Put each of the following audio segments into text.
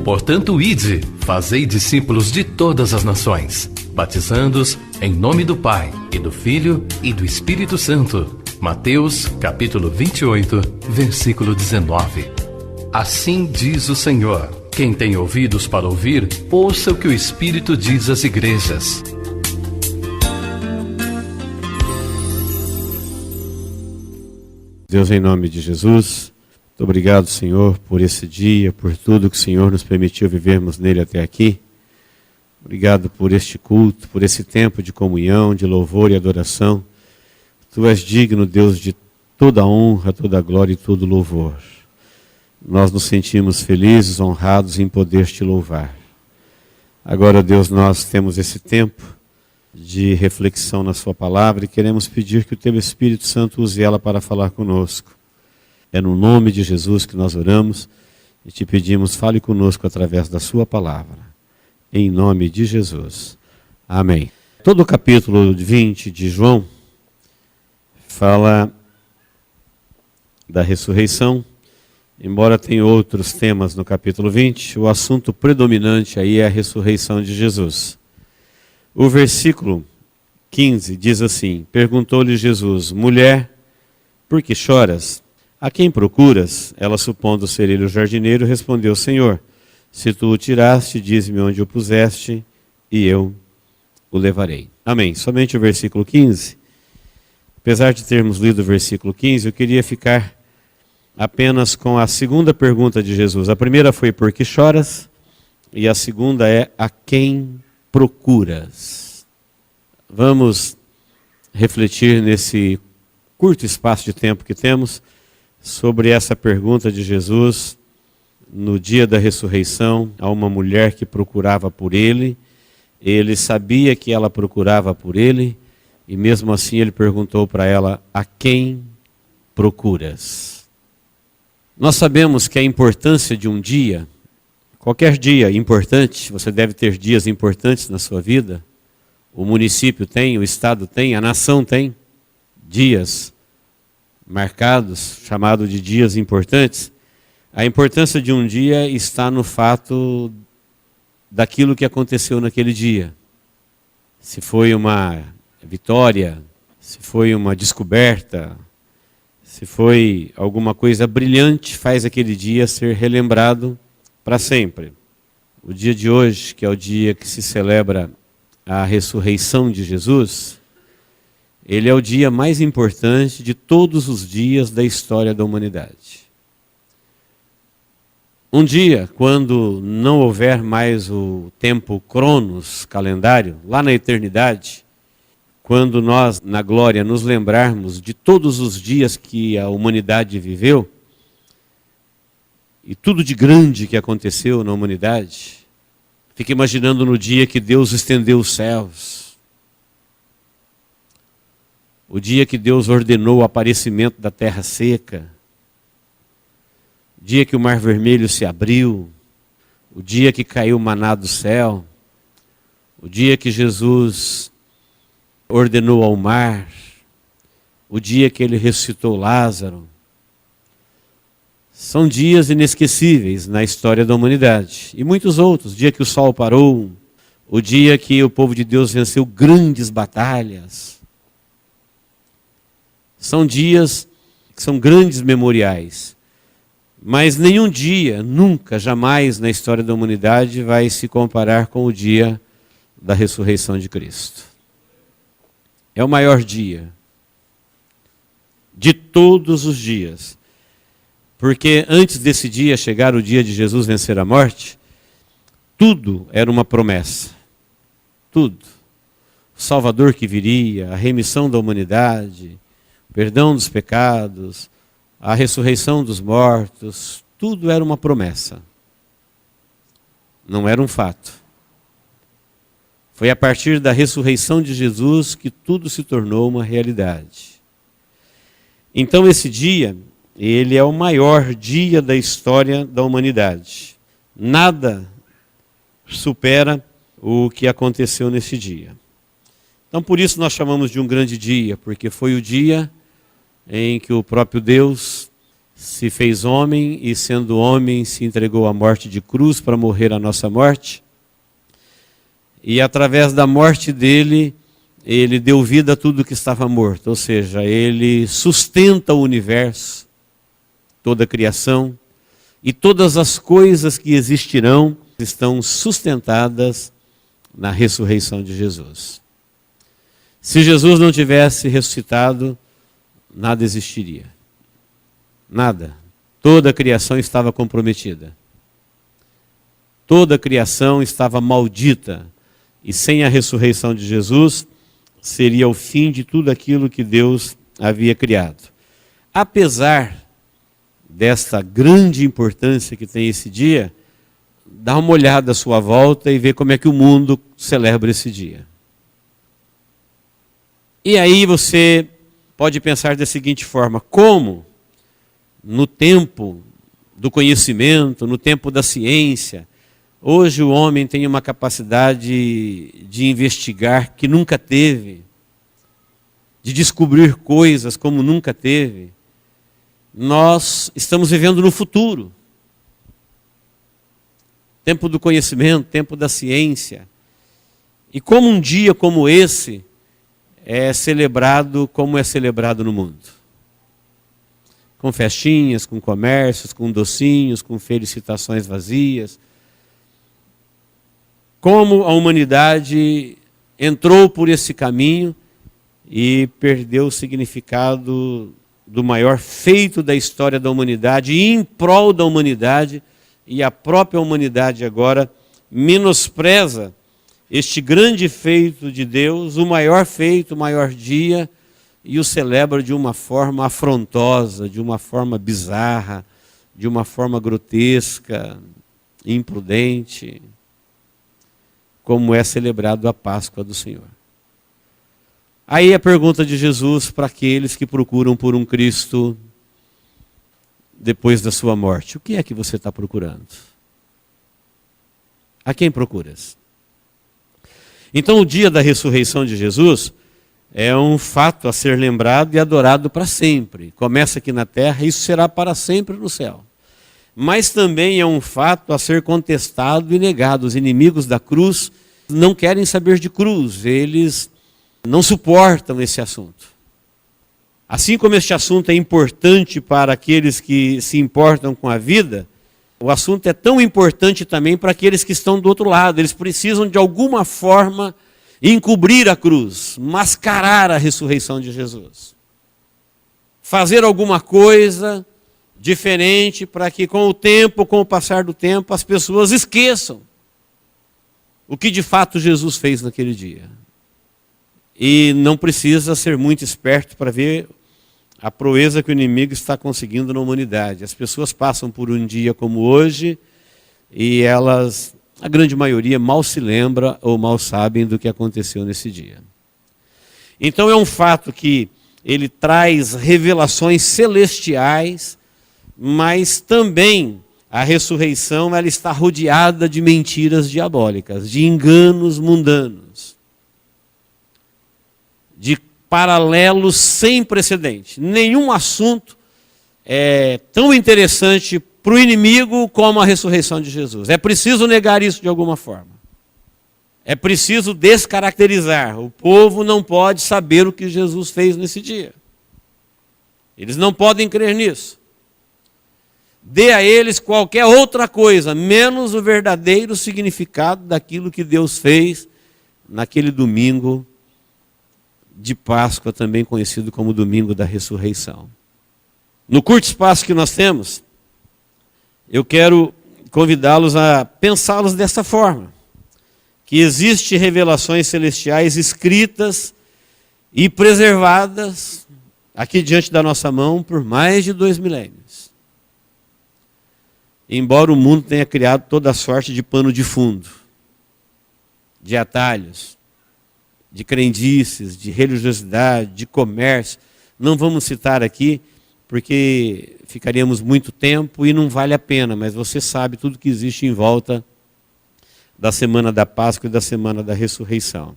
Portanto, ide, fazei discípulos de todas as nações, batizando-os em nome do Pai, e do Filho, e do Espírito Santo. Mateus, capítulo 28, versículo 19. Assim diz o Senhor: quem tem ouvidos para ouvir, ouça o que o Espírito diz às igrejas. Deus, em nome de Jesus, muito obrigado, Senhor, por esse dia, por tudo que o Senhor nos permitiu vivermos nele até aqui. Obrigado por este culto, por esse tempo de comunhão, de louvor e adoração. Tu és digno, Deus, de toda honra, toda glória e todo louvor. Nós nos sentimos felizes, honrados em poder te louvar. Agora, Deus, nós temos esse tempo de reflexão na sua palavra e queremos pedir que o teu Espírito Santo use ela para falar conosco. É no nome de Jesus que nós oramos e te pedimos, fale conosco através da sua palavra. Em nome de Jesus. Amém. Todo o capítulo 20 de João fala da ressurreição. Embora tenha outros temas no capítulo 20, o assunto predominante aí é a ressurreição de Jesus. O versículo 15 diz assim: perguntou-lhe Jesus: mulher, por que choras? A quem procuras? Ela, supondo ser ele o jardineiro, respondeu: Senhor, se tu o tiraste, dize-me onde o puseste, e eu o levarei. Amém. Somente o versículo 15. Apesar de termos lido o versículo 15, eu queria ficar apenas com a segunda pergunta de Jesus. A primeira foi: por que choras? E a segunda é: a quem procuras? Vamos refletir nesse curto espaço de tempo que temos sobre essa pergunta de Jesus no dia da ressurreição a uma mulher que procurava por ele. Ele sabia que ela procurava por ele e mesmo assim ele perguntou para ela: a quem procuras? Nós sabemos que a importância de um dia, qualquer dia importante, você deve ter dias importantes na sua vida. O município tem, o estado tem, a nação tem dias marcados, chamado de dias importantes. A importância de um dia está no fato daquilo que aconteceu naquele dia. Se foi uma vitória, se foi uma descoberta, se foi alguma coisa brilhante, faz aquele dia ser relembrado para sempre. O dia de hoje, que é o dia que se celebra a ressurreição de Jesus, ele é o dia mais importante de todos os dias da história da humanidade. Um dia, quando não houver mais o tempo cronos, calendário, lá na eternidade, quando nós, na glória, nos lembrarmos de todos os dias que a humanidade viveu, e tudo de grande que aconteceu na humanidade, fica imaginando no dia que Deus estendeu os céus, o dia que Deus ordenou o aparecimento da terra seca, o dia que o mar vermelho se abriu, o dia que caiu o maná do céu, o dia que Jesus ordenou ao mar, o dia que ele ressuscitou Lázaro. São dias inesquecíveis na história da humanidade. E muitos outros, o dia que o sol parou, o dia que o povo de Deus venceu grandes batalhas. São dias que são grandes memoriais. Mas nenhum dia, nunca, jamais na história da humanidade vai se comparar com o dia da ressurreição de Cristo. É o maior dia de todos os dias. Porque antes desse dia chegar o dia de Jesus vencer a morte, tudo era uma promessa. Tudo. O Salvador que viria, a remissão da humanidade, o perdão dos pecados, a ressurreição dos mortos, tudo era uma promessa. Não era um fato. Foi a partir da ressurreição de Jesus que tudo se tornou uma realidade. Então esse dia, ele é o maior dia da história da humanidade. Nada supera o que aconteceu nesse dia. Então por isso nós chamamos de um grande dia, porque foi o dia em que o próprio Deus se fez homem e, sendo homem, se entregou à morte de cruz para morrer a nossa morte. E através da morte dele, ele deu vida a tudo que estava morto, ou seja, ele sustenta o universo, toda a criação, e todas as coisas que existirão estão sustentadas na ressurreição de Jesus. Se Jesus não tivesse ressuscitado, nada existiria. Nada. Toda a criação estava comprometida. Toda a criação estava maldita. E sem a ressurreição de Jesus, seria o fim de tudo aquilo que Deus havia criado. Apesar desta grande importância que tem esse dia, dá uma olhada à sua volta e vê como é que o mundo celebra esse dia. E aí você pode pensar da seguinte forma: como no tempo do conhecimento, no tempo da ciência, hoje o homem tem uma capacidade de investigar que nunca teve, de descobrir coisas como nunca teve. Nós estamos vivendo no futuro. Tempo do conhecimento, tempo da ciência. E como um dia como esse é celebrado como é celebrado no mundo. Com festinhas, com comércios, com docinhos, com felicitações vazias. Como a humanidade entrou por esse caminho e perdeu o significado do maior feito da história da humanidade, e em prol da humanidade, e a própria humanidade agora menospreza este grande feito de Deus, o maior feito, o maior dia, e o celebra de uma forma afrontosa, de uma forma bizarra, de uma forma grotesca, imprudente, como é celebrado a Páscoa do Senhor. Aí a pergunta de Jesus para aqueles que procuram por um Cristo depois da sua morte: o que é que você está procurando? A quem procuras? Então o dia da ressurreição de Jesus é um fato a ser lembrado e adorado para sempre. Começa aqui na terra, isso será para sempre no céu. Mas também é um fato a ser contestado e negado. Os inimigos da cruz não querem saber de cruz, eles não suportam esse assunto. Assim como este assunto é importante para aqueles que se importam com a vida, o assunto é tão importante também para aqueles que estão do outro lado. Eles precisam de alguma forma encobrir a cruz, mascarar a ressurreição de Jesus. Fazer alguma coisa diferente para que com o tempo, com o passar do tempo, as pessoas esqueçam o que de fato Jesus fez naquele dia. E não precisa ser muito esperto para ver a proeza que o inimigo está conseguindo na humanidade. As pessoas passam por um dia como hoje e elas, a grande maioria, mal se lembra ou mal sabem do que aconteceu nesse dia. Então é um fato que ele traz revelações celestiais, mas também a ressurreição ela está rodeada de mentiras diabólicas, de enganos mundanos, de paralelos sem precedente. Nenhum assunto é tão interessante para o inimigo como a ressurreição de Jesus. É preciso negar isso de alguma forma. É preciso descaracterizar. O povo não pode saber o que Jesus fez nesse dia. Eles não podem crer nisso. Dê a eles qualquer outra coisa, menos o verdadeiro significado daquilo que Deus fez naquele domingo de Páscoa, também conhecido como domingo da ressurreição. No curto espaço que nós temos, eu quero convidá-los a pensá-los dessa forma, que existem revelações celestiais escritas e preservadas aqui diante da nossa mão por mais de 2 milênios. Embora o mundo tenha criado toda sorte de pano de fundo, de atalhos, de crendices, de religiosidade, de comércio, não vamos citar aqui, porque ficaríamos muito tempo e não vale a pena, mas você sabe tudo que existe em volta da semana da Páscoa e da semana da ressurreição.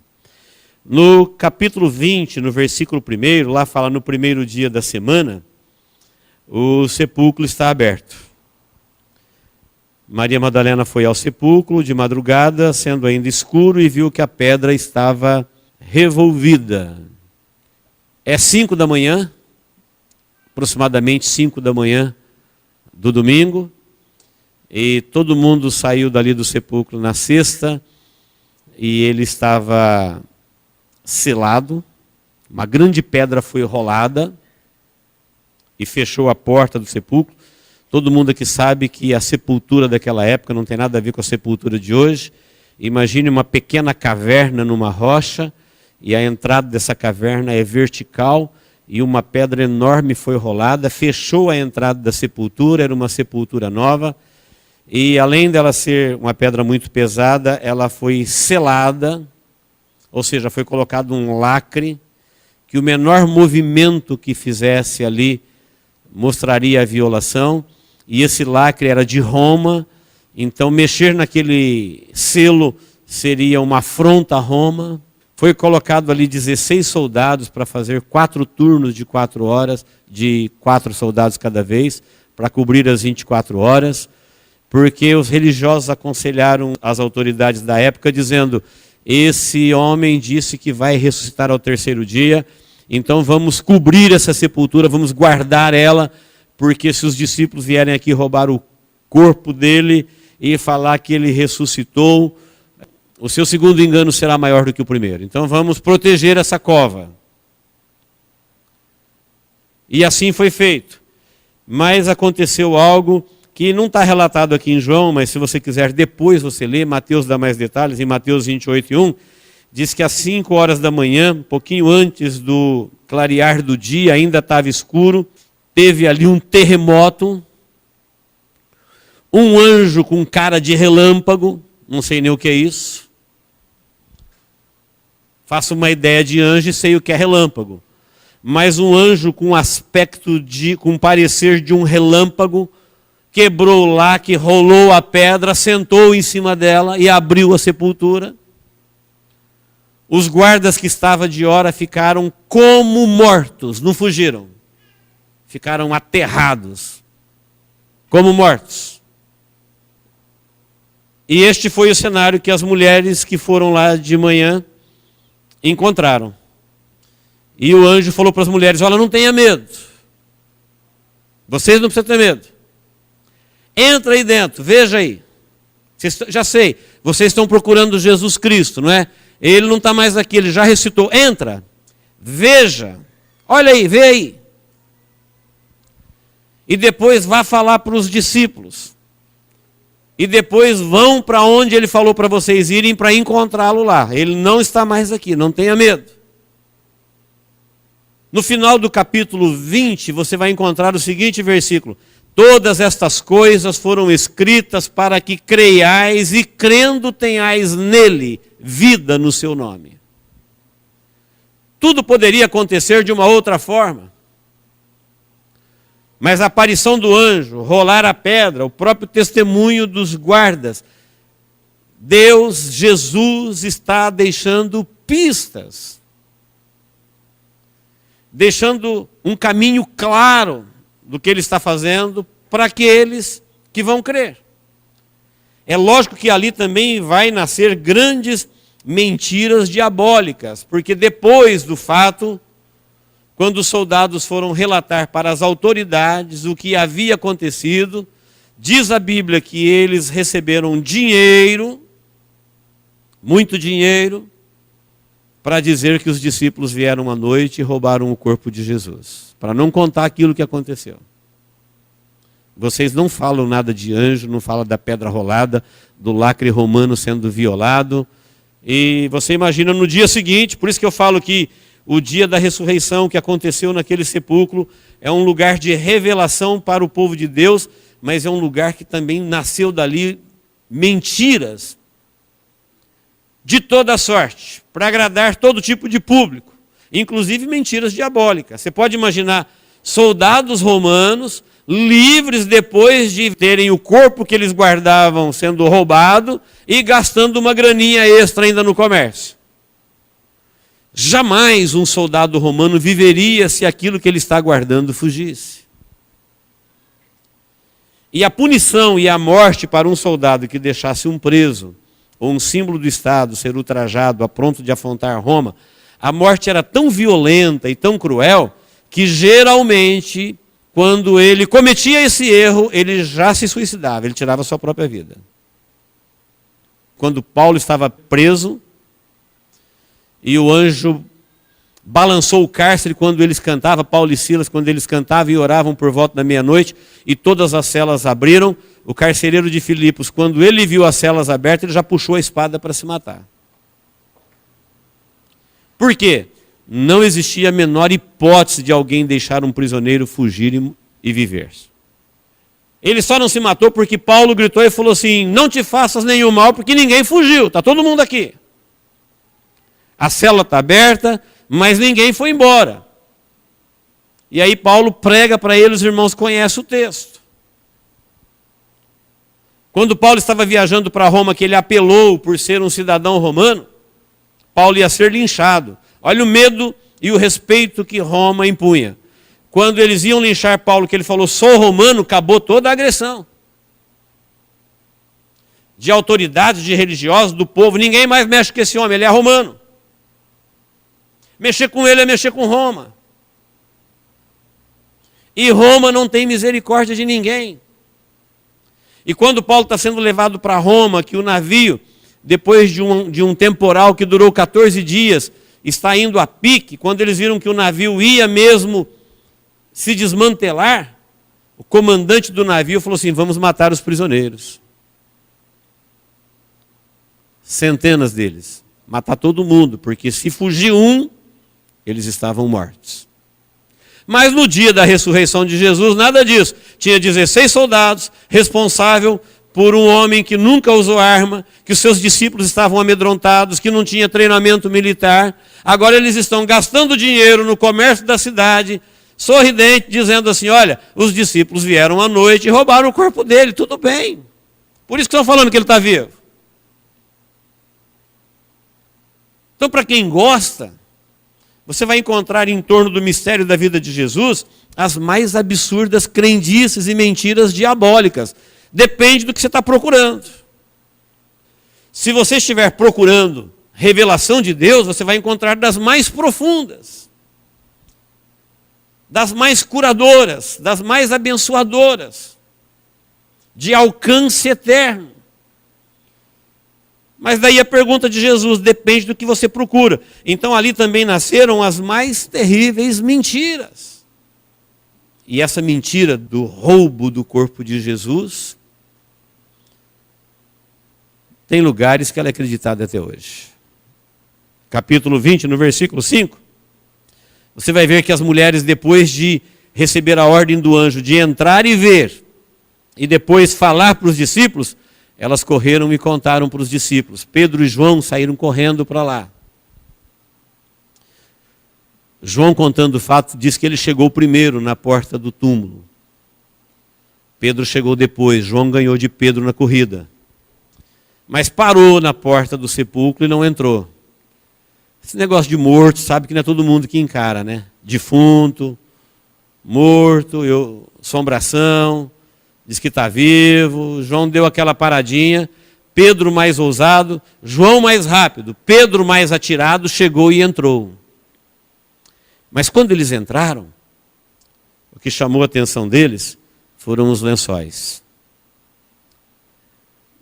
No capítulo 20, no versículo 1, lá fala no primeiro dia da semana, o sepulcro está aberto. Maria Madalena foi ao sepulcro de madrugada, sendo ainda escuro, e viu que a pedra estava revolvida. É 5 da manhã, aproximadamente 5 da manhã do domingo, e todo mundo saiu dali do sepulcro na sexta, e ele estava selado. Uma grande pedra foi rolada e fechou a porta do sepulcro. Todo mundo aqui sabe que a sepultura daquela época não tem nada a ver com a sepultura de hoje. Imagine uma pequena caverna numa rocha, e a entrada dessa caverna é vertical, e uma pedra enorme foi rolada, fechou a entrada da sepultura. Era uma sepultura nova, e além dela ser uma pedra muito pesada, ela foi selada, ou seja, foi colocado um lacre, que o menor movimento que fizesse ali mostraria a violação. E esse lacre era de Roma, então mexer naquele selo seria uma afronta a Roma. Foi colocado ali 16 soldados para fazer 4 turnos de 4 horas, de 4 soldados cada vez, para cobrir as 24 horas, porque os religiosos aconselharam as autoridades da época, dizendo: esse homem disse que vai ressuscitar ao 3º dia, então vamos cobrir essa sepultura, vamos guardar ela, porque se os discípulos vierem aqui roubar o corpo dele e falar que ele ressuscitou, o seu segundo engano será maior do que o primeiro. Então vamos proteger essa cova. E assim foi feito. Mas aconteceu algo que não está relatado aqui em João, mas se você quiser depois você lê, Mateus dá mais detalhes, em Mateus 28:1, diz que às 5 horas da manhã, um pouquinho antes do clarear do dia, ainda estava escuro, teve ali um terremoto, um anjo com cara de relâmpago, não sei nem o que é isso. Faço uma ideia de anjo e sei o que é relâmpago. Mas um anjo com aspecto com parecer de um relâmpago, quebrou o lacre, rolou a pedra, sentou em cima dela e abriu a sepultura. Os guardas que estavam de hora ficaram como mortos, não fugiram. Ficaram aterrados, como mortos. E este foi o cenário que as mulheres que foram lá de manhã encontraram. E o anjo falou para as mulheres: olha, não tenha medo. Vocês não precisam ter medo. Entra aí dentro, veja aí. Já sei, vocês estão procurando Jesus Cristo, não é? Ele não está mais aqui, ele já ressuscitou. Entra, veja, olha aí, vê aí. E depois vá falar para os discípulos. E depois vão para onde ele falou para vocês irem para encontrá-lo lá. Ele não está mais aqui, não tenha medo. No final do capítulo 20, você vai encontrar o seguinte versículo: todas estas coisas foram escritas para que creiais e crendo tenhais nele vida no seu nome. Tudo poderia acontecer de uma outra forma. Mas a aparição do anjo, rolar a pedra, o próprio testemunho dos guardas, Deus, Jesus, está deixando pistas, deixando um caminho claro do que ele está fazendo para aqueles que vão crer. É lógico que ali também vai nascer grandes mentiras diabólicas, porque depois do fato, quando os soldados foram relatar para as autoridades o que havia acontecido, diz a Bíblia que eles receberam dinheiro, muito dinheiro, para dizer que os discípulos vieram à noite e roubaram o corpo de Jesus, para não contar aquilo que aconteceu. Vocês não falam nada de anjo, não falam da pedra rolada, do lacre romano sendo violado, e você imagina no dia seguinte, por isso que eu falo que o dia da ressurreição que aconteceu naquele sepulcro é um lugar de revelação para o povo de Deus, mas é um lugar que também nasceu dali mentiras de toda sorte, para agradar todo tipo de público, inclusive mentiras diabólicas. Você pode imaginar soldados romanos livres depois de terem o corpo que eles guardavam sendo roubado e gastando uma graninha extra ainda no comércio. Jamais um soldado romano viveria se aquilo que ele está aguardando fugisse. E a punição e a morte para um soldado que deixasse um preso, ou um símbolo do Estado ser ultrajado a ponto de afrontar Roma, a morte era tão violenta e tão cruel, que geralmente, quando ele cometia esse erro, ele já se suicidava, ele tirava a sua própria vida. Quando Paulo estava preso, e o anjo balançou o cárcere quando eles cantavam, Paulo e Silas, quando eles cantavam e oravam por volta da meia-noite, e todas as celas abriram, o carcereiro de Filipos, quando ele viu as celas abertas, ele já puxou a espada para se matar. Por quê? Não existia a menor hipótese de alguém deixar um prisioneiro fugir e viver. Ele só não se matou porque Paulo gritou e falou assim, não te faças nenhum mal, porque ninguém fugiu, está todo mundo aqui. A cela está aberta, mas ninguém foi embora. E aí Paulo prega para eles, os irmãos conhecem o texto. Quando Paulo estava viajando para Roma, que ele apelou por ser um cidadão romano, Paulo ia ser linchado. Olha o medo e o respeito que Roma impunha. Quando eles iam linchar Paulo, que ele falou, sou romano, acabou toda a agressão. De autoridades, de religiosos, do povo, ninguém mais mexe com esse homem, ele é romano. Mexer com ele é mexer com Roma. E Roma não tem misericórdia de ninguém. E quando Paulo está sendo levado para Roma, que o navio, depois de um temporal que durou 14 dias, está indo a pique, quando eles viram que o navio ia mesmo se desmantelar, o comandante do navio falou assim, vamos matar os prisioneiros. Centenas deles. Matar todo mundo, porque se fugir um, eles estavam mortos. Mas no dia da ressurreição de Jesus, nada disso. Tinha 16 soldados, responsável por um homem que nunca usou arma, que os seus discípulos estavam amedrontados, que não tinha treinamento militar. Agora eles estão gastando dinheiro no comércio da cidade, sorridente, dizendo assim, olha, os discípulos vieram à noite e roubaram o corpo dele, tudo bem. Por isso que estão falando que ele está vivo. Então, para quem gosta, você vai encontrar em torno do mistério da vida de Jesus as mais absurdas crendices e mentiras diabólicas. Depende do que você está procurando. Se você estiver procurando revelação de Deus, você vai encontrar das mais profundas, das mais curadoras, das mais abençoadoras, de alcance eterno. Mas daí a pergunta de Jesus, depende do que você procura. Então ali também nasceram as mais terríveis mentiras. E essa mentira do roubo do corpo de Jesus, tem lugares que ela é acreditada até hoje. Capítulo 20, no versículo 5, você vai ver que as mulheres, depois de receber a ordem do anjo de entrar e ver, e depois falar para os discípulos, elas correram e contaram para os discípulos. Pedro e João saíram correndo para lá. João, contando o fato, diz que ele chegou primeiro na porta do túmulo. Pedro chegou depois. João ganhou de Pedro na corrida. Mas parou na porta do sepulcro e não entrou. Esse negócio de morto, sabe que não é todo mundo que encara, né? Defunto, morto, assombração... Diz que está vivo, João deu aquela paradinha, Pedro mais ousado, João mais rápido, Pedro mais atirado, chegou e entrou. Mas quando eles entraram, o que chamou a atenção deles foram os lençóis.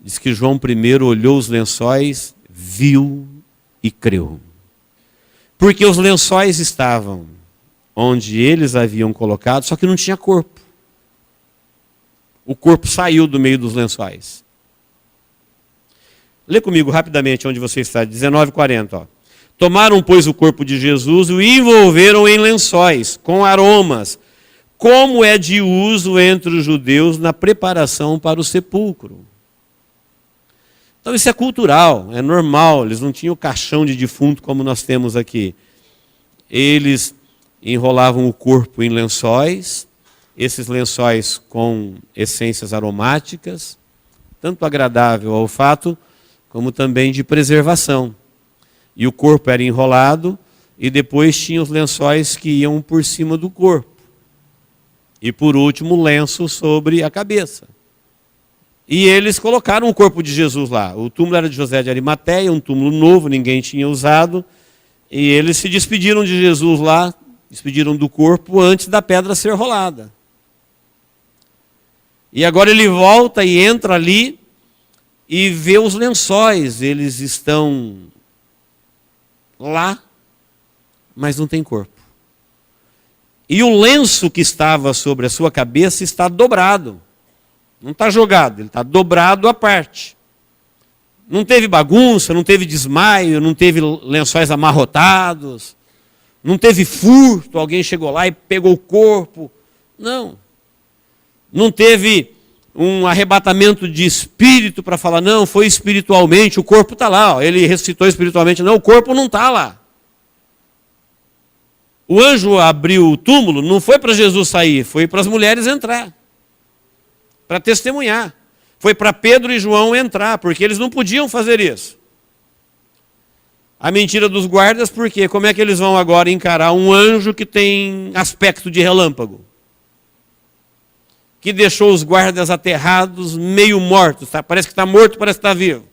Diz que João primeiro olhou os lençóis, viu e creu. Porque os lençóis estavam onde eles haviam colocado, só que não tinha corpo. O corpo saiu do meio dos lençóis. Lê comigo rapidamente onde você está, 19:40. Ó. Tomaram, pois, o corpo de Jesus e o envolveram em lençóis, com aromas, como é de uso entre os judeus na preparação para o sepulcro. Então isso é cultural, é normal, eles não tinham caixão de defunto como nós temos aqui. Eles enrolavam o corpo em lençóis, esses lençóis com essências aromáticas, tanto agradável ao olfato, como também de preservação. E o corpo era enrolado e depois tinha os lençóis que iam por cima do corpo. E por último, o lenço sobre a cabeça. E eles colocaram o corpo de Jesus lá. O túmulo era de José de Arimateia, um túmulo novo, ninguém tinha usado. E eles se despediram de Jesus lá, despediram do corpo antes da pedra ser rolada. E agora ele volta e entra ali e vê os lençóis. Eles estão lá, mas não tem corpo. E o lenço que estava sobre a sua cabeça está dobrado. Não está jogado, ele está dobrado à parte. Não teve bagunça, não teve desmaio, não teve lençóis amarrotados, não teve furto, alguém chegou lá e pegou o corpo. Não. Não teve um arrebatamento de espírito para falar, não, foi espiritualmente, o corpo está lá. Ó, ele ressuscitou espiritualmente. Não, o corpo não está lá. O anjo abriu o túmulo, não foi para Jesus sair, foi para as mulheres entrar, para testemunhar. Foi para Pedro e João entrar, porque eles não podiam fazer isso. A mentira dos guardas, por quê? Como é que eles vão agora encarar um anjo que tem aspecto de relâmpago? Que deixou os guardas aterrados, meio mortos, tá? Parece que está morto, parece que está vivo.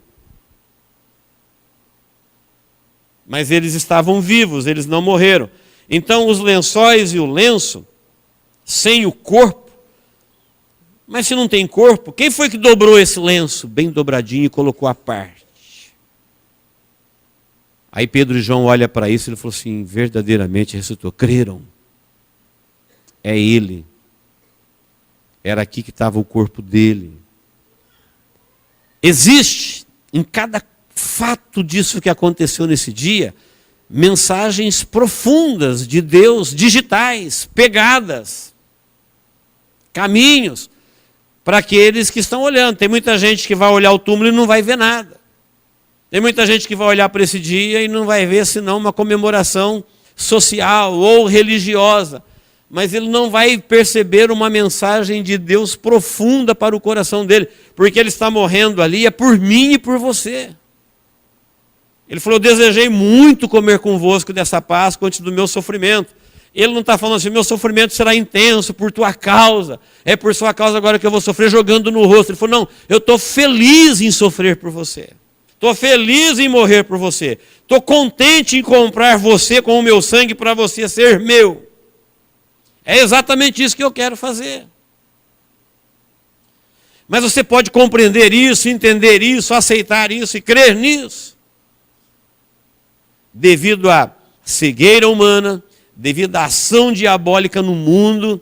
Mas eles estavam vivos, eles não morreram. Então os lençóis e o lenço, sem o corpo, mas se não tem corpo, quem foi que dobrou esse lenço bem dobradinho e colocou à parte? Aí Pedro e João olham para isso e ele falou assim, verdadeiramente ressuscitou. Creram. É ele. Era aqui que estava o corpo dele. Existe em cada fato disso que aconteceu nesse dia, mensagens profundas de Deus, digitais, pegadas, caminhos, para aqueles que estão olhando. Tem muita gente que vai olhar o túmulo e não vai ver nada. Tem muita gente que vai olhar para esse dia e não vai ver senão uma comemoração social ou religiosa. Mas ele não vai perceber uma mensagem de Deus profunda para o coração dele, porque ele está morrendo ali, é por mim e por você. Ele falou, eu desejei muito comer convosco dessa Páscoa antes do meu sofrimento. Ele não está falando assim, meu sofrimento será intenso por tua causa. É por sua causa agora que eu vou sofrer jogando no rosto. Ele falou, não, eu estou feliz em sofrer por você. Estou feliz em morrer por você. Estou contente em comprar você com o meu sangue para você ser meu. É exatamente isso que eu quero fazer. Mas você pode compreender isso, entender isso, aceitar isso e crer nisso. Devido à cegueira humana, devido à ação diabólica no mundo,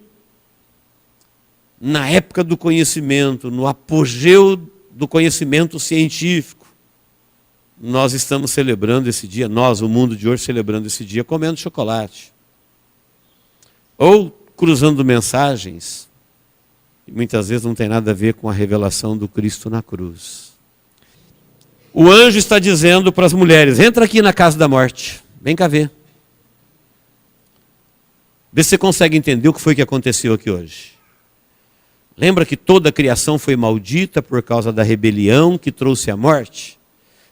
na época do conhecimento, no apogeu do conhecimento científico, nós estamos celebrando esse dia, nós, o mundo de hoje, celebrando esse dia, comendo chocolate. Ou cruzando mensagens, que muitas vezes não tem nada a ver com a revelação do Cristo na cruz. O anjo está dizendo para as mulheres, entra aqui na casa da morte, vem cá ver. Vê se você consegue entender o que foi que aconteceu aqui hoje. Lembra que toda a criação foi maldita por causa da rebelião que trouxe a morte?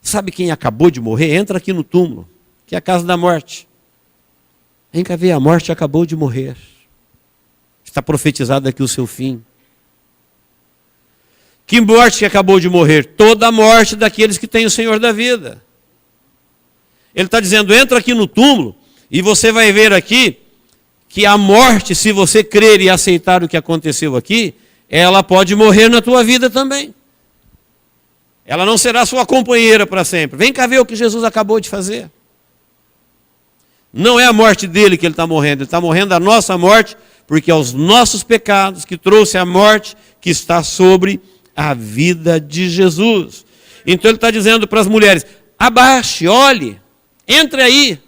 Sabe quem acabou de morrer? Entra aqui no túmulo, que é a casa da morte. Vem cá ver, a morte acabou de morrer. Está profetizado aqui o seu fim. Que morte que acabou de morrer? Toda a morte daqueles que têm o Senhor da vida. Ele está dizendo, entra aqui no túmulo e você vai ver aqui que a morte, se você crer e aceitar o que aconteceu aqui, ela pode morrer na tua vida também. Ela não será sua companheira para sempre. Vem cá ver o que Jesus acabou de fazer. Não é a morte dele que ele está morrendo, ele está morrendo a nossa morte, porque é os nossos pecados que trouxe a morte que está sobre a vida de Jesus. Então ele está dizendo para as mulheres, abaixe, olhe, entre aí,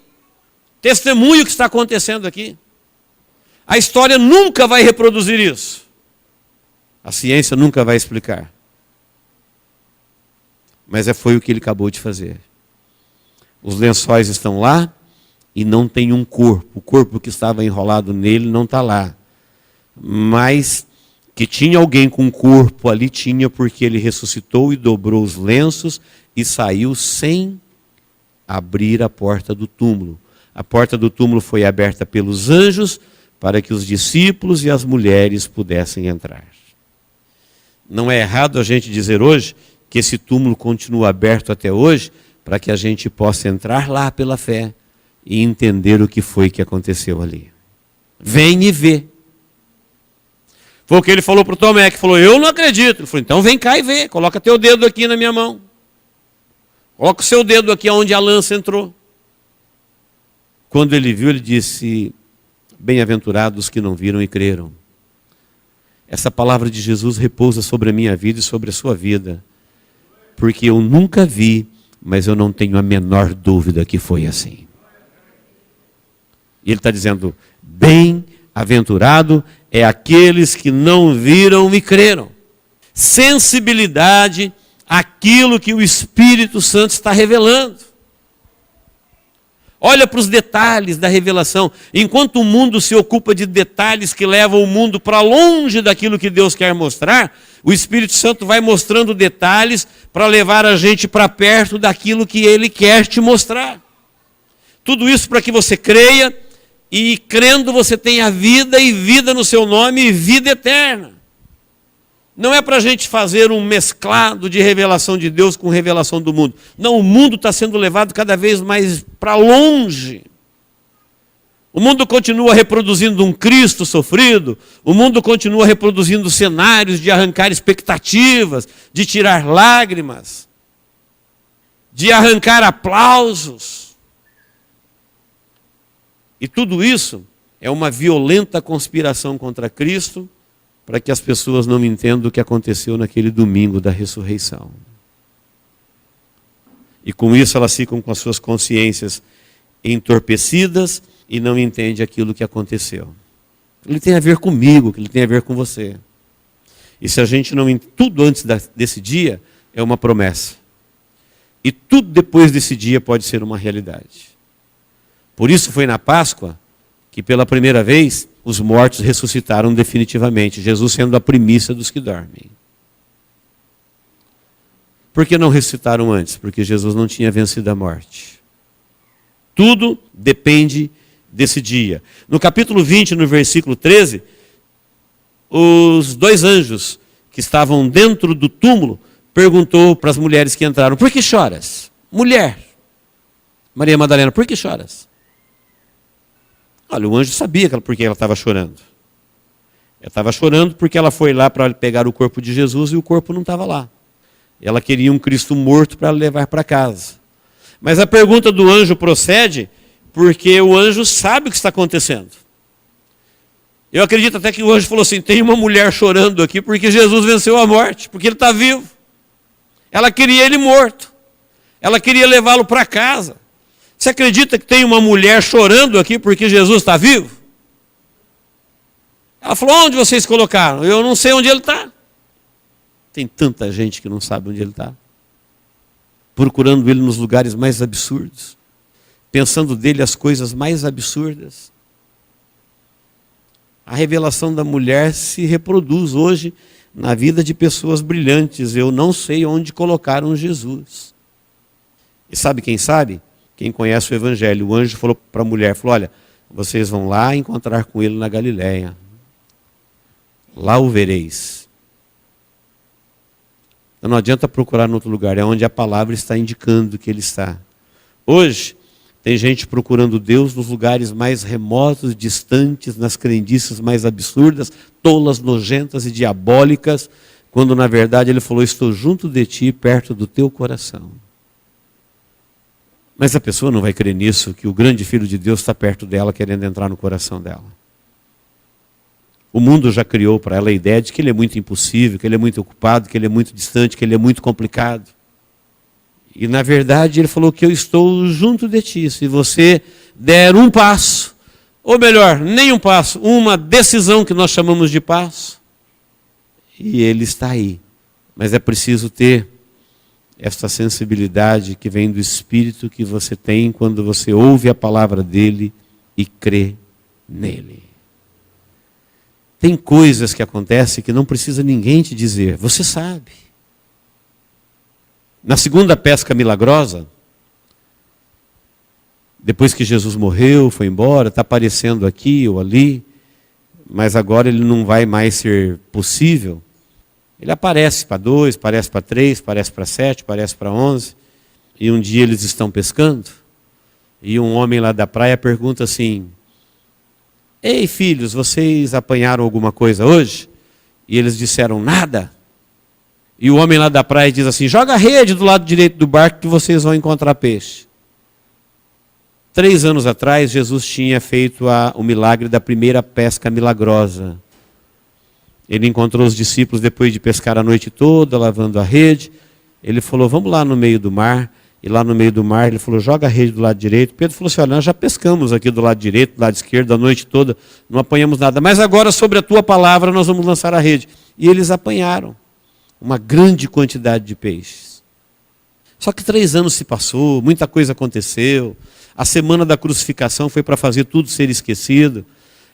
testemunhe o que está acontecendo aqui. A história nunca vai reproduzir isso. A ciência nunca vai explicar. Mas foi o que ele acabou de fazer. Os lençóis estão lá e não tem um corpo. O corpo que estava enrolado nele não está lá. Mas que tinha alguém com corpo ali, tinha, porque ele ressuscitou e dobrou os lenços e saiu sem abrir a porta do túmulo. A porta do túmulo foi aberta pelos anjos para que os discípulos e as mulheres pudessem entrar. Não é errado a gente dizer hoje que esse túmulo continua aberto até hoje para que a gente possa entrar lá pela fé e entender o que foi que aconteceu ali. Vem e vê. Foi o que ele falou para o Tomé, que falou, eu não acredito. Ele falou, então vem cá e vê, coloca teu dedo aqui na minha mão. Coloca o seu dedo aqui onde a lança entrou. Quando ele viu, ele disse, bem-aventurados que não viram e creram. Essa palavra de Jesus repousa sobre a minha vida e sobre a sua vida. Porque eu nunca vi, mas eu não tenho a menor dúvida que foi assim. E ele está dizendo, bem-aventurado é aqueles que não viram e creram. Sensibilidade àquilo que o Espírito Santo está revelando. Olha para os detalhes da revelação. Enquanto o mundo se ocupa de detalhes que levam o mundo para longe daquilo que Deus quer mostrar, o Espírito Santo vai mostrando detalhes para levar a gente para perto daquilo que Ele quer te mostrar. Tudo isso para que você creia e crendo você tenha vida e vida no seu nome e vida eterna. Não é para a gente fazer um mesclado de revelação de Deus com revelação do mundo. Não, o mundo está sendo levado cada vez mais para longe. O mundo continua reproduzindo um Cristo sofrido. O mundo continua reproduzindo cenários de arrancar expectativas, de tirar lágrimas, de arrancar aplausos. E tudo isso é uma violenta conspiração contra Cristo, para que as pessoas não entendam o que aconteceu naquele domingo da ressurreição. E com isso elas ficam com as suas consciências entorpecidas e não entendem aquilo que aconteceu. Ele tem a ver comigo, ele tem a ver com você. E se a gente não... Tudo antes desse dia é uma promessa. E tudo depois desse dia pode ser uma realidade. Por isso foi na Páscoa que pela primeira vez os mortos ressuscitaram definitivamente, Jesus sendo a primícia dos que dormem. Por que não ressuscitaram antes? Porque Jesus não tinha vencido a morte. Tudo depende desse dia. No capítulo 20, no versículo 13, os dois anjos que estavam dentro do túmulo perguntou para as mulheres que entraram, por que choras? Mulher, Maria Madalena, por que choras? Olha, o anjo sabia por que ela estava chorando. Ela estava chorando porque ela foi lá para pegar o corpo de Jesus e o corpo não estava lá. Ela queria um Cristo morto para levar para casa. Mas a pergunta do anjo procede porque o anjo sabe o que está acontecendo. Eu acredito até que o anjo falou assim, tem uma mulher chorando aqui porque Jesus venceu a morte, porque ele está vivo. Ela queria ele morto. Ela queria levá-lo para casa. Você acredita que tem uma mulher chorando aqui porque Jesus está vivo? Ela falou, onde vocês colocaram? Eu não sei onde ele está. Tem tanta gente que não sabe onde ele está. Procurando ele nos lugares mais absurdos. Pensando dele as coisas mais absurdas. A revelação da mulher se reproduz hoje na vida de pessoas brilhantes. Eu não sei onde colocaram Jesus. E sabe quem sabe? Quem conhece o Evangelho. O anjo falou para a mulher, falou, olha, vocês vão lá encontrar com ele na Galileia. Lá o vereis. Então não adianta procurar em outro lugar, é onde a palavra está indicando que ele está. Hoje, tem gente procurando Deus nos lugares mais remotos, distantes, nas crendices mais absurdas, tolas, nojentas e diabólicas, quando na verdade ele falou, estou junto de ti, perto do teu coração. Mas a pessoa não vai crer nisso, que o grande Filho de Deus está perto dela, querendo entrar no coração dela. O mundo já criou para ela a ideia de que ele é muito impossível, que ele é muito ocupado, que ele é muito distante, que ele é muito complicado. E na verdade ele falou que eu estou junto de ti. Se você der um passo, ou melhor, nem um passo, uma decisão que nós chamamos de passo, e ele está aí. Mas é preciso ter esta sensibilidade que vem do Espírito que você tem quando você ouve a palavra dele e crê nele. Tem coisas que acontecem que não precisa ninguém te dizer, você sabe. Na segunda pesca milagrosa, depois que Jesus morreu, foi embora, está aparecendo aqui ou ali, mas agora ele não vai mais ser possível. Ele aparece para 2, aparece para 3, aparece para 7, aparece para 11, e um dia eles estão pescando, e um homem lá da praia pergunta assim: ei filhos, vocês apanharam alguma coisa hoje? E eles disseram: nada. E o homem lá da praia diz assim: joga a rede do lado direito do barco que vocês vão encontrar peixe. 3 anos atrás, Jesus tinha feito o milagre da primeira pesca milagrosa. Ele encontrou os discípulos depois de pescar a noite toda, lavando a rede. Ele falou: vamos lá no meio do mar. E lá no meio do mar ele falou: joga a rede do lado direito. Pedro falou assim: olha, nós já pescamos aqui do lado direito, do lado esquerdo, a noite toda, não apanhamos nada. Mas agora sobre a tua palavra nós vamos lançar a rede. E eles apanharam uma grande quantidade de peixes. Só que 3 anos se passou, muita coisa aconteceu. A semana da crucificação foi para fazer tudo ser esquecido.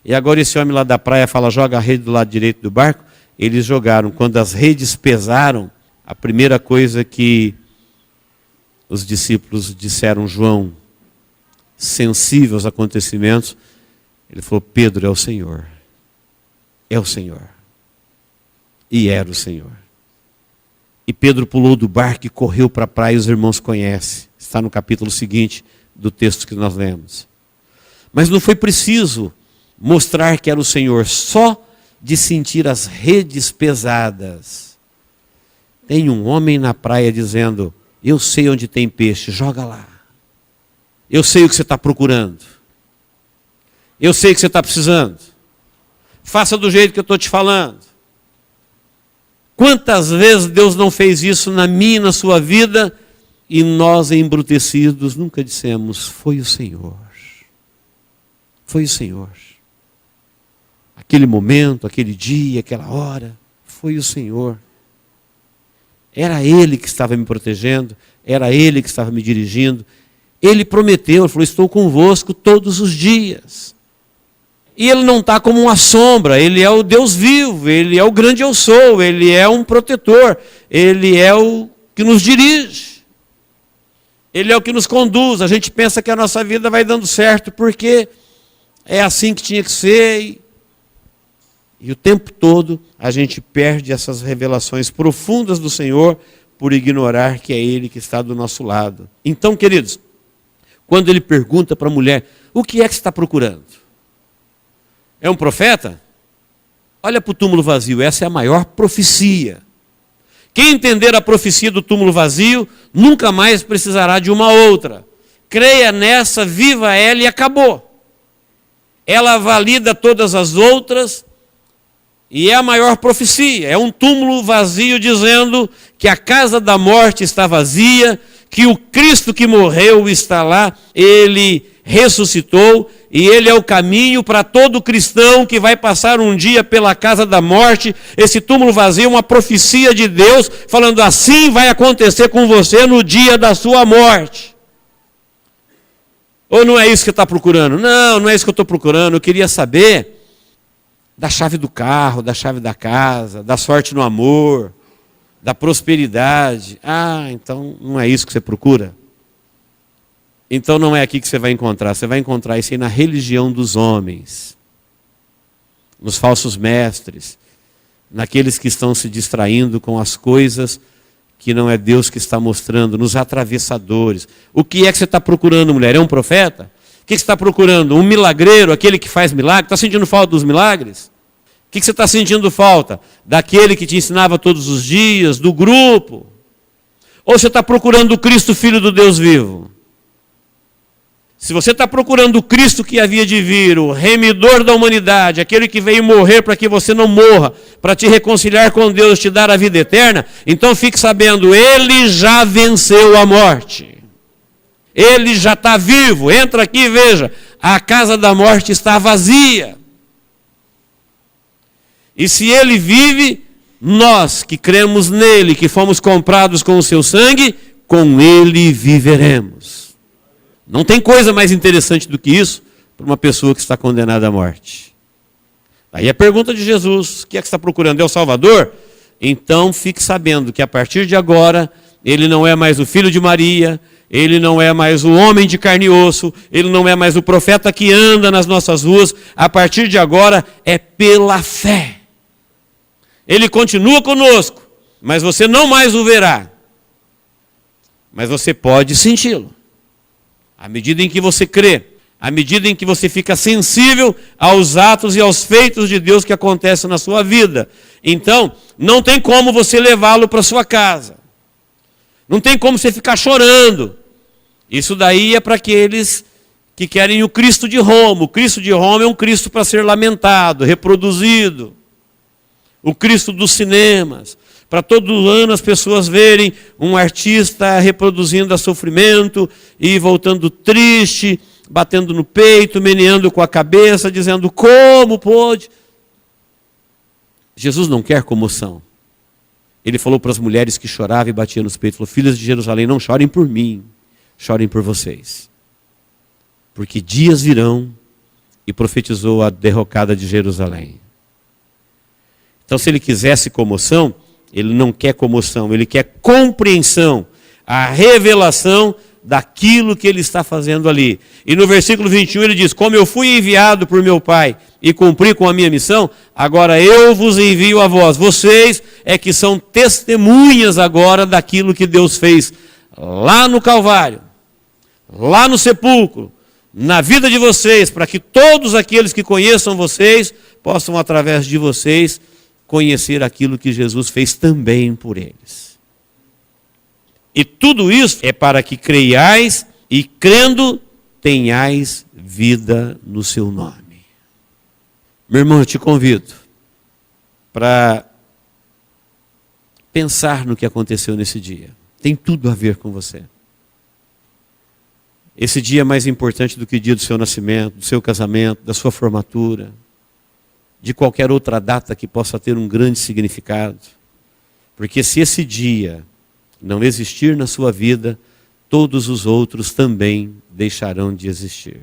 E agora esse homem lá da praia fala: joga a rede do lado direito do barco. Eles jogaram. Quando as redes pesaram, a primeira coisa que os discípulos disseram: João, sensível aos acontecimentos, ele falou: Pedro, é o Senhor. É o Senhor. E era o Senhor. E Pedro pulou do barco e correu para a praia, e os irmãos conhecem. Está no capítulo seguinte do texto que nós lemos. Mas não foi preciso mostrar que era o Senhor, só de sentir as redes pesadas. Tem um homem na praia dizendo: eu sei onde tem peixe, joga lá. Eu sei o que você está procurando. Eu sei o que você está precisando. Faça do jeito que eu estou te falando. Quantas vezes Deus não fez isso na minha e na sua vida, e nós, embrutecidos, nunca dissemos: foi o Senhor. Foi o Senhor. Aquele momento, aquele dia, aquela hora, foi o Senhor. Era Ele que estava me protegendo, era Ele que estava me dirigindo. Ele prometeu, Ele falou: estou convosco todos os dias. E Ele não está como uma sombra, Ele é o Deus vivo, Ele é o grande eu sou, Ele é um protetor, Ele é o que nos dirige, Ele é o que nos conduz. A gente pensa que a nossa vida vai dando certo porque é assim que tinha que ser, e o tempo todo a gente perde essas revelações profundas do Senhor por ignorar que é Ele que está do nosso lado. Então, queridos, quando Ele pergunta para a mulher: o que é que você está procurando? É um profeta? Olha para o túmulo vazio, essa é a maior profecia. Quem entender a profecia do túmulo vazio, nunca mais precisará de uma outra. Creia nessa, viva ela e acabou. Ela valida todas as outras e é a maior profecia. É um túmulo vazio dizendo que a casa da morte está vazia, que o Cristo que morreu está lá, Ele ressuscitou, e Ele é o caminho para todo cristão que vai passar um dia pela casa da morte. Esse túmulo vazio é uma profecia de Deus, falando: assim vai acontecer com você no dia da sua morte. Ou não é isso que está procurando? Não, não é isso que eu estou procurando. Eu queria saber da chave do carro, da chave da casa, da sorte no amor, da prosperidade. Ah, então não é isso que você procura? Então não é aqui que você vai encontrar. Você vai encontrar isso aí na religião dos homens, nos falsos mestres, naqueles que estão se distraindo com as coisas que não é Deus que está mostrando, nos atravessadores. O que é que você está procurando, mulher? É um profeta? O que você está procurando? Um milagreiro, aquele que faz milagre? Está sentindo falta dos milagres? O que você está sentindo falta? Daquele que te ensinava todos os dias, do grupo? Ou você está procurando o Cristo, Filho do Deus vivo? Se você está procurando o Cristo que havia de vir, o remidor da humanidade, aquele que veio morrer para que você não morra, para te reconciliar com Deus, te dar a vida eterna, então fique sabendo, Ele já venceu a morte. Ele já está vivo. Entra aqui e veja, a casa da morte está vazia. E se Ele vive, nós que cremos nele, que fomos comprados com o seu sangue, com Ele viveremos. Não tem coisa mais interessante do que isso para uma pessoa que está condenada à morte. Aí a pergunta de Jesus: o que é que você está procurando? É o Salvador? Então fique sabendo que a partir de agora, Ele não é mais o filho de Maria, Ele não é mais o homem de carne e osso, ele não é mais o profeta que anda nas nossas ruas. A partir de agora é pela fé. Ele continua conosco, mas você não mais o verá. Mas você pode senti-lo. À medida em que você crê, à medida em que você fica sensível aos atos e aos feitos de Deus que acontecem na sua vida. Então, não tem como você levá-lo para sua casa. Não tem como você ficar chorando. Isso daí é para aqueles que querem o Cristo de Roma. O Cristo de Roma é um Cristo para ser lamentado, reproduzido. O Cristo dos cinemas. Para todo ano as pessoas verem um artista reproduzindo a sofrimento e voltando triste, batendo no peito, meneando com a cabeça, dizendo como pôde. Jesus não quer comoção. Ele falou para as mulheres que choravam e batiam nos peitos, falou: filhas de Jerusalém, não chorem por mim, chorem por vocês. Porque dias virão, e profetizou a derrocada de Jerusalém. Então, se ele quisesse comoção, ele não quer comoção, ele quer compreensão, a revelação daquilo que ele está fazendo ali. E no versículo 21 ele diz: como eu fui enviado por meu Pai e cumpri com a minha missão, agora eu vos envio a vós. Vocês é que são testemunhas agora daquilo que Deus fez lá no Calvário, lá no sepulcro, na vida de vocês, para que todos aqueles que conheçam vocês possam, através de vocês, conhecer aquilo que Jesus fez também por eles. E tudo isso é para que creiais e, crendo, tenhais vida no seu nome. Meu irmão, eu te convido para pensar no que aconteceu nesse dia. Tem tudo a ver com você. Esse dia é mais importante do que o dia do seu nascimento, do seu casamento, da sua formatura, de qualquer outra data que possa ter um grande significado. Porque se esse dia não existir na sua vida, todos os outros também deixarão de existir.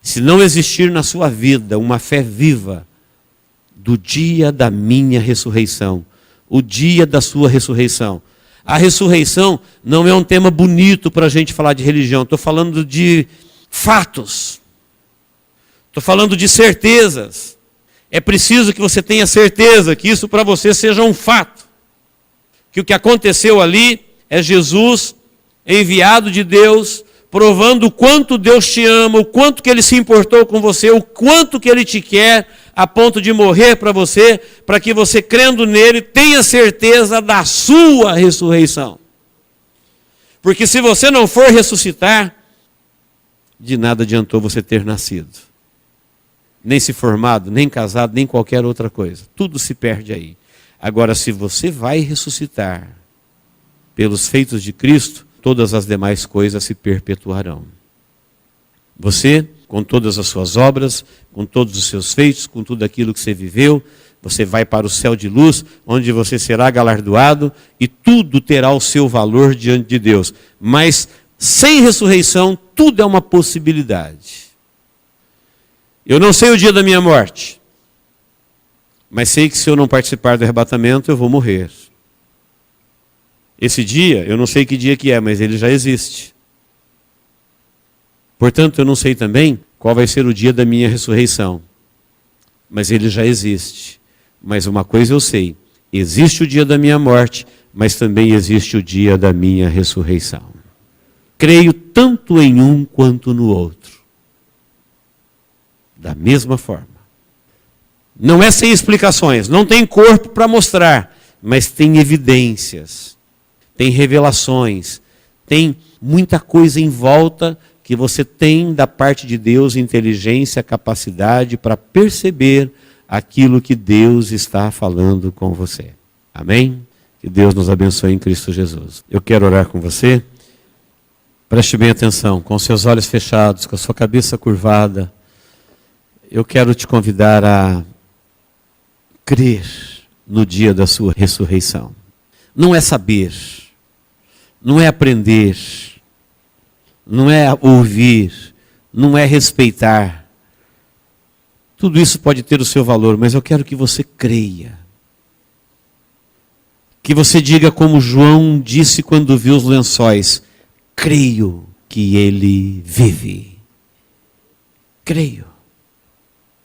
Se não existir na sua vida uma fé viva do dia da minha ressurreição, o dia da sua ressurreição. A ressurreição não é um tema bonito para a gente falar de religião. Estou falando de fatos. Estou falando de certezas. É preciso que você tenha certeza que isso para você seja um fato. Que o que aconteceu ali é Jesus, enviado de Deus, provando o quanto Deus te ama, o quanto que Ele se importou com você, o quanto que Ele te quer, a ponto de morrer para você, para que você, crendo nele, tenha certeza da sua ressurreição. Porque se você não for ressuscitar, de nada adiantou você ter nascido. Nem se formado, nem casado, nem qualquer outra coisa. Tudo se perde aí. Agora, se você vai ressuscitar pelos feitos de Cristo, todas as demais coisas se perpetuarão. Você, com todas as suas obras, com todos os seus feitos, com tudo aquilo que você viveu, você vai para o céu de luz, onde você será galardoado e tudo terá o seu valor diante de Deus. Mas sem ressurreição, tudo é uma possibilidade. Eu não sei o dia da minha morte, mas sei que se eu não participar do arrebatamento, eu vou morrer. Esse dia, eu não sei que dia que é, mas ele já existe. Portanto, eu não sei também qual vai ser o dia da minha ressurreição. Mas ele já existe. Mas uma coisa eu sei, existe o dia da minha morte, mas também existe o dia da minha ressurreição. Creio tanto em um quanto no outro. Da mesma forma. Não é sem explicações, não tem corpo para mostrar, mas tem evidências. Tem revelações, tem muita coisa em volta que você tem da parte de Deus, inteligência, capacidade para perceber aquilo que Deus está falando com você. Amém? Que Deus nos abençoe em Cristo Jesus. Eu quero orar com você. Preste bem atenção, com seus olhos fechados, com a sua cabeça curvada. Eu quero te convidar a crer no dia da sua ressurreição. Não é saber. Não é aprender, não é ouvir, não é respeitar. Tudo isso pode ter o seu valor, mas eu quero que você creia. Que você diga como João disse quando viu os lençóis: creio que Ele vive. Creio.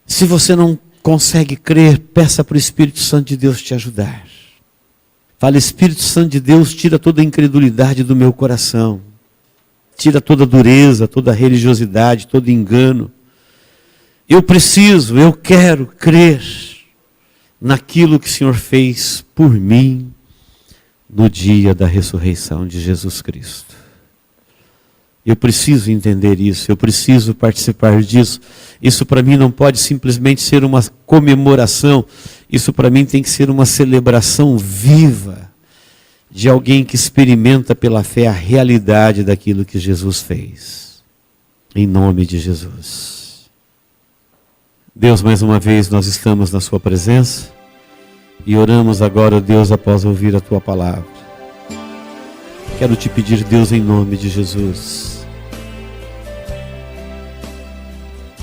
Se você não consegue crer, peça para o Espírito Santo de Deus te ajudar. Fala: Espírito Santo de Deus, tira toda a incredulidade do meu coração. Tira toda a dureza, toda a religiosidade, todo engano. Eu quero crer naquilo que o Senhor fez por mim no dia da ressurreição de Jesus Cristo. Eu preciso entender isso, eu preciso participar disso. Isso para mim não pode simplesmente ser uma comemoração, isso para mim tem que ser uma celebração viva de alguém que experimenta pela fé a realidade daquilo que Jesus fez. Em nome de Jesus. Deus, mais uma vez nós estamos na sua presença e oramos agora, Deus, após ouvir a tua palavra. Quero te pedir, Deus, em nome de Jesus,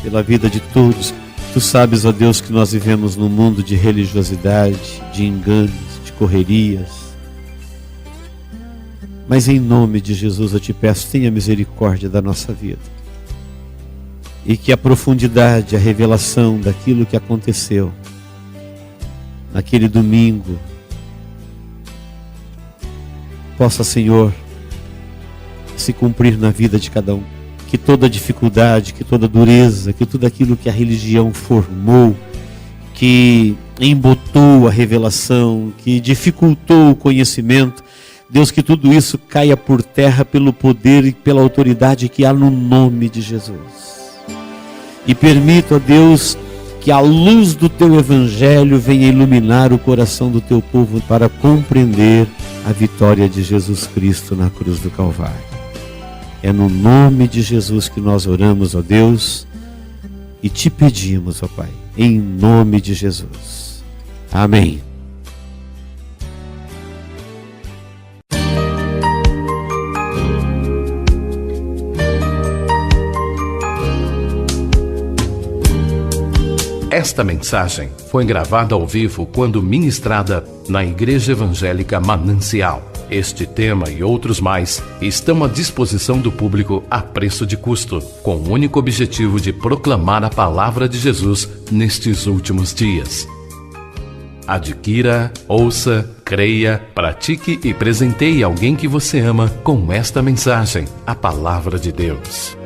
pela vida de todos. Tu sabes, ó Deus, que nós vivemos num mundo de religiosidade, de enganos, de correrias. Mas em nome de Jesus eu te peço, tenha misericórdia da nossa vida. E que a profundidade, a revelação daquilo que aconteceu naquele domingo possa, Senhor, se cumprir na vida de cada um. Que toda dificuldade, que toda dureza, que tudo aquilo que a religião formou, que embotou a revelação, que dificultou o conhecimento, Deus, que tudo isso caia por terra pelo poder e pela autoridade que há no nome de Jesus. E permita, ó Deus, que a luz do teu evangelho venha iluminar o coração do teu povo para compreender a vitória de Jesus Cristo na cruz do Calvário. É no nome de Jesus que nós oramos, ó Deus, e te pedimos, ó Pai, em nome de Jesus. Amém. Esta mensagem foi gravada ao vivo quando ministrada na Igreja Evangélica Manancial. Este tema e outros mais estão à disposição do público a preço de custo, com o único objetivo de proclamar a palavra de Jesus nestes últimos dias. Adquira, ouça, creia, pratique e presenteie alguém que você ama com esta mensagem, a palavra de Deus.